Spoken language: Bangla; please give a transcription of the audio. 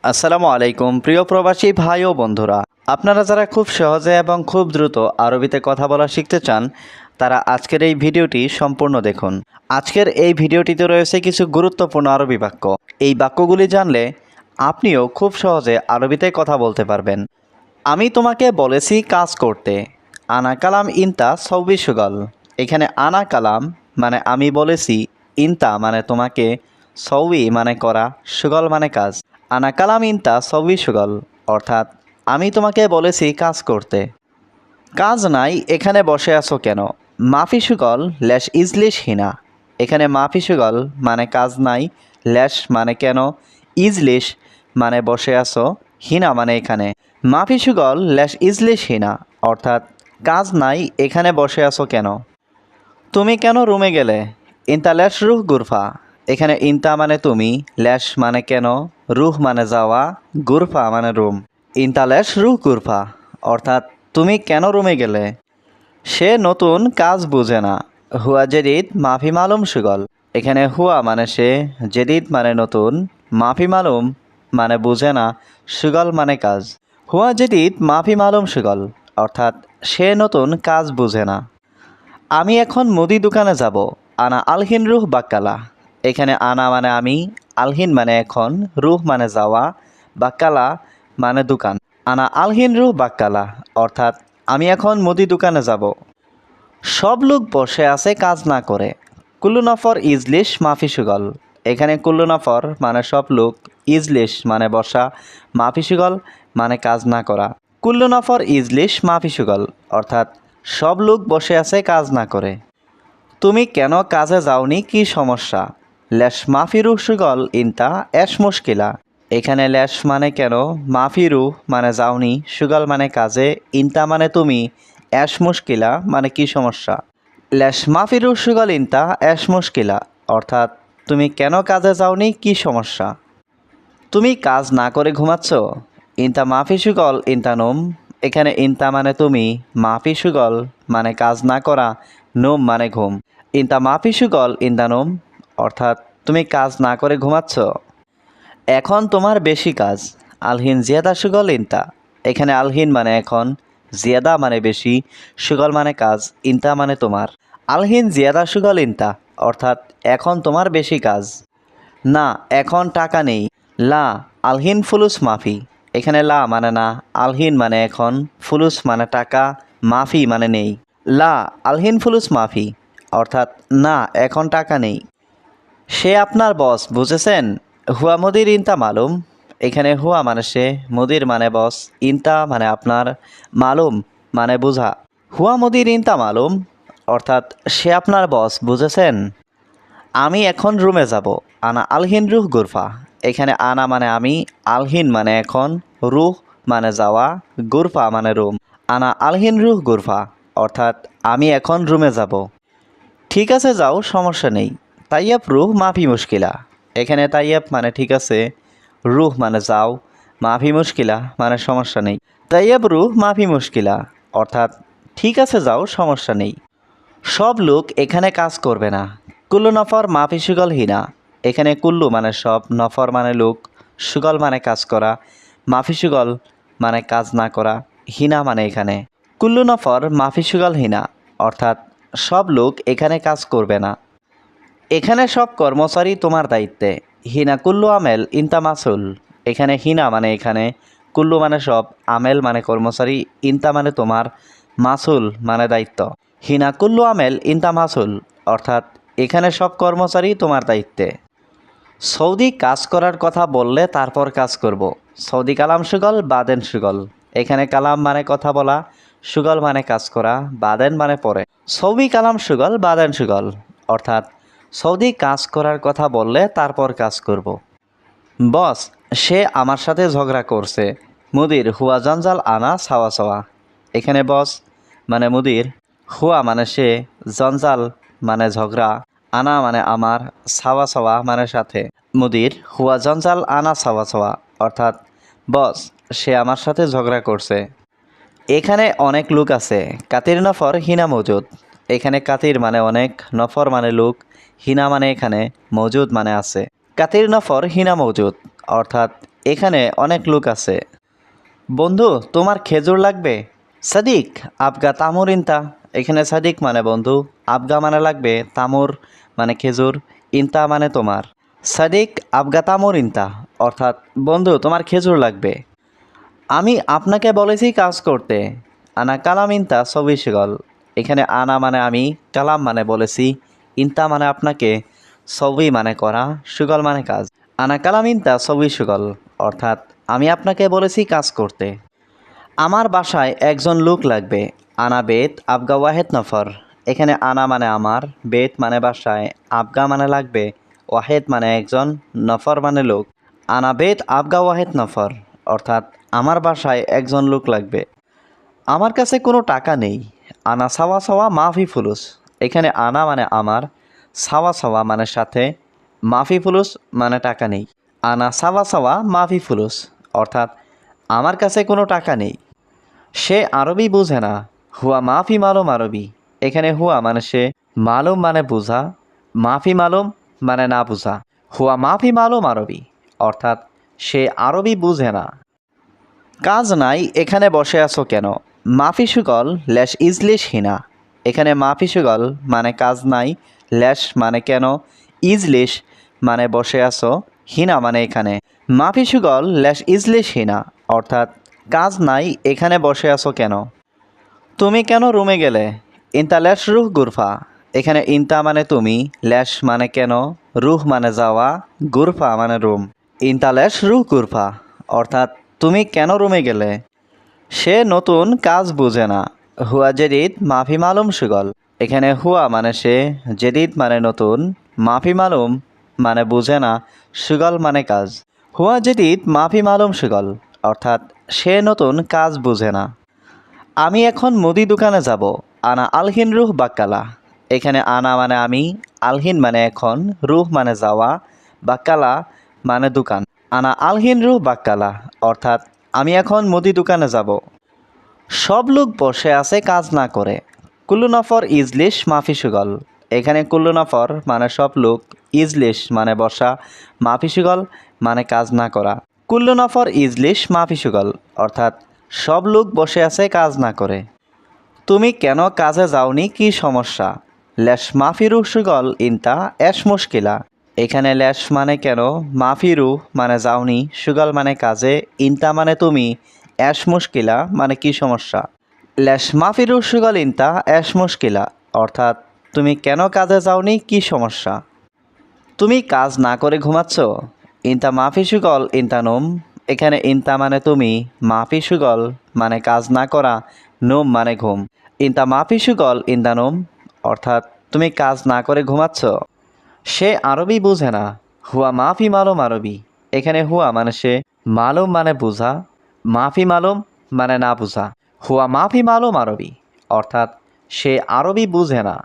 আসসালামু আলাইকুম প্রিয় প্রবাসী ভাই ও বন্ধুরা, আপনারা যারা খুব সহজে এবং খুব দ্রুত আরবিতে কথা বলা শিখতে চান তারা আজকের এই ভিডিওটি সম্পূর্ণ দেখুন। আজকের এই ভিডিওটিতে রয়েছে কিছু গুরুত্বপূর্ণ আরবি বাক্য। এই বাক্যগুলি জানলে আপনিও খুব সহজে আরবিতে কথা বলতে পারবেন। আমি তোমাকে বলেছি কাজ করতে। আনা কালাম ইনতা সৌবি সুগল। এখানে আনা কালাম মানে আমি বলেছি, ইনতা মানে তোমাকে, সৌবি মানে করা, সুগল মানে কাজ। আনা কালাম ইনতা সৌবি সুগল অর্থাৎ আমি তোমাকে বলেছি কাজ করতে। কাজ নাই এখানে বসে আছো কেন? মাফি সুগল ল্যাশ ইজলিশ হিনা। এখানে মাফি সুগল মানে কাজ নাই, ল্যাশ মানে কেন, ইজলিশ মানে বসে আছো, হিনা মানে এখানে। মাফি সুগল ল্যাশ ইজলিশ হিনা অর্থাৎ কাজ নাই এখানে বসে আছো কেন? তুমি কেন রুমে গেলে? ইনতা ল্যাশ রুহ গুরফা। এখানে ইনতা মানে তুমি, ল্যাশ মানে কেন, রুহ মানে যাওয়া, গুরফা মানে রুম। ইনতা ল্যাশ রুহ গুরফা অর্থাৎ তুমি কেন রুমে গেলে? সে নতুন কাজ বুঝে না। হুয়া জেদিদ মাফি মালুম সুগল। এখানে হুয়া মানে সে, জেদিদ মানে নতুন, মাফি মালুম মানে বুঝে না, সুগল মানে কাজ। হুয়া জেদিদ মাফি মালুম সুগল অর্থাৎ সে নতুন কাজ বুঝে না। আমি এখন মুদি দোকানে যাব। আনা আলহিন রুহ বাক্কালা। এখানে আনা মানে আমি, আলহিন মানে এখন, রুহ মানে যাওয়া, বাক্কালা মানে দোকান। আনা আলহিন রুহ বাক্কালা অর্থাৎ আমি এখন মুদি দোকানে যাব। সব লোক বসে আছে কাজ না করে। কুল্লু নফর ইজলিশ মাফি সুগল। এখানে কুল্লু নফর মানে সব লোক, ইজলিশ মানে বসা, মাফি সুগল মানে কাজ না করা। কুল্লু নফর ইজলিশ মাফি সুগল অর্থাৎ সব লোক বসে আছে কাজ না করে। তুমি কেন কাজে যাওনি, কি সমস্যা? ল্যাশ মাফি রুহ সুগল ইনতা এশ মুশকিলা। এখানে ল্যাশ মানে কেন, মাফি রুহ মানে যাওনি, সুগল মানে কাজে, ইনতা মানে তুমি, এশ মুশকিলা মানে কি সমস্যা। ল্যাশ মাফি রুহ সুগল ইনতা এশ মুশকিলা অর্থাৎ তুমি কেন কাজে যাওনি, কি সমস্যা। তুমি কাজ না করে ঘুমাচ্ছ? ইনতা মাফি সুগল ইনতা নোম। এখানে ইনতা মানে তুমি, মাফি সুগল মানে কাজ না করা, নোম মানে ঘুম। ইনতা মাফি সুগল ইনতা নোম অর্থাৎ তুমি কাজ না করে ঘুমাচ্ছ। এখন তোমার বেশি কাজ। আলহিন জিয়াদা সুগল ইনতা। এখানে আলহিন মানে এখন, জিয়াদা মানে বেশি, সুগল মানে কাজ, ইনতা মানে তোমার। আলহিন জিয়াদা সুগল ইনতা অর্থাৎ এখন তোমার বেশি কাজ। না এখন টাকা নেই। লা আলহিন ফুলুস মাফি। এখানে লা মানে না, আলহিন মানে এখন, ফুলুস মানে টাকা, মাফি মানে নেই। লা আলহিন ফুলুস মাফি অর্থাৎ না এখন টাকা নেই। সে আপনার বস, বুঝেছেন? হুয়া মুদির ইনতা মালুম। এখানে হুয়া মানে সে, মুদির মানে বস, ইনতা মানে আপনার, মালুম মানে বুঝা। হুয়া মুদির ইনতা মালুম অর্থাৎ সে আপনার বস, বুঝেছেন? আমি এখন রুমে যাব। আনা আলহিন রুহ গুরফা। এখানে আনা মানে আমি, আলহিন মানে এখন, রুহ মানে যাওয়া, গুরফা মানে রুম। আনা আলহিন রুহ গুরফা অর্থাৎ আমি এখন রুমে যাব। ঠিক আছে যাও, সমস্যা নেই। তাইয়াব রুহ মাফি মুশকিলা। এখানে তাইয়াব মানে ঠিক আছে, রুহ মানে যাও, মাফি মুশকিলা মানে সমস্যা নেই। তাইয়াব রুহ মাফি মুশকিলা অর্থাৎ ঠিক আছে যাও, সমস্যা নেই। সব লোক এখানে কাজ করবে না। কুল্লু নফর মাফি সুগল হিনা। এখানে কুল্লু মানে সব, নফর মানে লোক, সুগল মানে কাজ করা, মাফি সুগল মানে কাজ না করা, হিনা মানে এখানে। কুল্লু নফর মাফি সুগল হিনা অর্থাৎ সব লোক এখানে কাজ করবে না। এখানে সব কর্মচারী তোমার দায়িত্বে। হিনা কুল্লু আমেল ইনতা মাসুল। এখানে হিনা মানে এখানে, কুল্লু মানে সব, আমেল মানে কর্মচারী, ইনতা মানে তোমার, মাসুল মানে দায়িত্ব। হিনা কুল্লু আমেল ইনতা মাসুল অর্থাৎ এখানে সব কর্মচারী তোমার দায়িত্বে। সৌদি কাজ করার কথা বললে তারপর কাজ করব। সৌদি কালাম সুগল বাদেন সুগল। এখানে কালাম মানে কথা বলা, সুগল মানে কাজ করা, বাদেন মানে পরে। সৌদি কালাম সুগল বাদেন সুগল অর্থাৎ সৌদি কাজ করার কথা বললে তারপর কাজ করব। বস সে আমার সাথে ঝগড়া করছে। মুদির হুয়া জঞ্জাল আনা সাওয়া সাওয়া। এখানে বস মানে মুদির, হুয়া মানে সে, জঞ্জাল মানে ঝগড়া, আনা মানে আমার, সাওয়া সাওয়া মানে সাথে। মুদির হুয়া জঞ্জাল আনা সাওয়া সাওয়া অর্থাৎ বস সে আমার সাথে ঝগড়া করছে। এখানে অনেক লোক আছে। কাতির নফর হিনা মজুদ। এখানে কাতির মানে অনেক, নফর মানে লোক, হিনা মানে এখানে, মজুদ মানে আছে। কাতির নফর হিনা মজুদ অর্থাৎ এখানে অনেক লোক আছে। বন্ধু, তোমার খেজুর লাগবে? সাদিক, আবগা তামুর ইনতা। এখানে সাদিক মানে বন্ধু, আবগা মানে লাগবে, তামুর মানে খেজুর, ইনতা মানে তোমার। সাদিক আবগা তামুর ইনতা, অর্থাৎ বন্ধু তোমার খেজুর লাগবে। আমি আপনাকে বলেছি কাজ করতে। আনা কালাম ইনতা সবই শিগল। এখানে আনা মানে আমি, কালাম মানে বলেছি, ইনতা মানে আপনাকে, সবই মানে করা, সুগল মানে কাজ। আনা কালাম ইনতা সবই সুগল, অর্থাৎ আমি আপনাকে বলেছি কাজ করতে। আমার বাসায় একজন লোক লাগবে। আনা বেত আবগা ওয়াহেদ নফর। এখানে আনা মানে আমার, বেত মানে বাসায়, আবগা মানে লাগবে, ওয়াহেদ মানে একজন, নফর মানে লোক। আনা বেত আবগা ওয়াহেদ নফর, অর্থাৎ আমার বাসায় একজন লোক লাগবে। আমার কাছে কোনো টাকা নেই। আনা সাওয়া সাওয়া মাফি ফুলুস। এখানে আনা মানে আমার, সাওয়া সাওয়া মানে সাথে, মাফি ফুলুস মানে টাকা নেই। আনা সাওয়া সাওয়া মাফি ফুলুস, অর্থাৎ আমার কাছে কোনো টাকা নেই। সে আরবি বুঝে না। হুয়া মাফি মালুম আরবি। এখানে হুয়া মানে সে, মালুম মানে বুঝা, মাফি মালুম মানে না বুঝা। হুয়া মাফি মালুম আরবি, অর্থাৎ সে আরবি বুঝে না। কাজ নাই, এখানে বসে আছো কেন? মাফি সুগল ল্যাশ ইজলিশ হিনা। এখানে মাফি সুগল মানে কাজ নাই, ল্যাশ মানে কেন, ইজলিশ মানে বসে আছো, হিনা মানে এখানে। মাফি সুগল ল্যাশ ইজলিশ হিনা, অর্থাৎ কাজ নাই, এখানে বসে আছো কেন? তুমি কেন রুমে গেলে? ইনতা ল্যাশ রুহ গুরফা। এখানে ইনতা মানে তুমি, ল্যাশ মানে কেন, রুহ মানে যাওয়া, গুরফা মানে রুম। ইনতা ল্যাশ রুহ গুরফা, অর্থাৎ তুমি কেন রুমে গেলে? সে নতুন কাজ বুঝে না। হুয়া জেদিদ মাফি মালুম সুগল। এখানে হুয়া মানে সে, জেদিদ মানে নতুন, মাফি মালুম মানে বুঝে না, সুগল মানে কাজ। হুয়া জেদিদ মাফি মালুম সুগল, অর্থাৎ সে নতুন কাজ বুঝে না। আমি এখন মুদি দোকানে যাব। আনা আলহিন রুহ বাক্কালা। এখানে আনা মানে আমি, আলহিন মানে এখন, রুহ মানে যাওয়া, বাক্কালা মানে দোকান। আনা আলহিন রুহ বাক্কালা, অর্থাৎ আমি এখন মুদি দোকানে যাব। সব লোক বসে আছে কাজ না করে। কুল্লু নফর ইজলিশ মাফি সুগল। এখানে কুল্লু নফর মানে সব লোক, ইজলিশ মানে বসা, মাফি সুগল মানে কাজ না করা। কুল্লু নফর ইজলিশ মাফি সুগল, অর্থাৎ সব লোক বসে আছে কাজ না করে। তুমি কেন কাজে যাওনি, কি সমস্যা? ল্যাশ মাফিরু সুগল ইনতা এশ মুশকিলা। এখানে ল্যাশ মানে কেন, মাফিরু মানে যাওনি, সুগল মানে কাজে, ইনতা মানে তুমি, এশ মুশকিলা মানে কি সমস্যা। ল্যাশ মাফিরু সুগল ইনতা এশ মুশকিলা, অর্থাৎ তুমি কেন কাজে যাওনি, কি সমস্যা। তুমি কাজ না করে ঘুমাচ্ছ? ইনতা মাফি সুগল ইনতা নোম। এখানে ইনতা মানে তুমি, মাফি সুগল মানে কাজ না করা, নোম মানে ঘুম। ইনতা মাফি সুগল ইনতা নোম, অর্থাৎ তুমি কাজ না করে ঘুমাচ্ছ। সে আরবি বুঝে না। হুয়া মাফি মালুম আরবি। এখানে হুয়া মানে সে, মালুম মানে বুঝা, মাফি মালুম মানে না বুঝা। হুয়া মাফি মালুম আরবি, অর্থাৎ সে আরবি বুঝে না।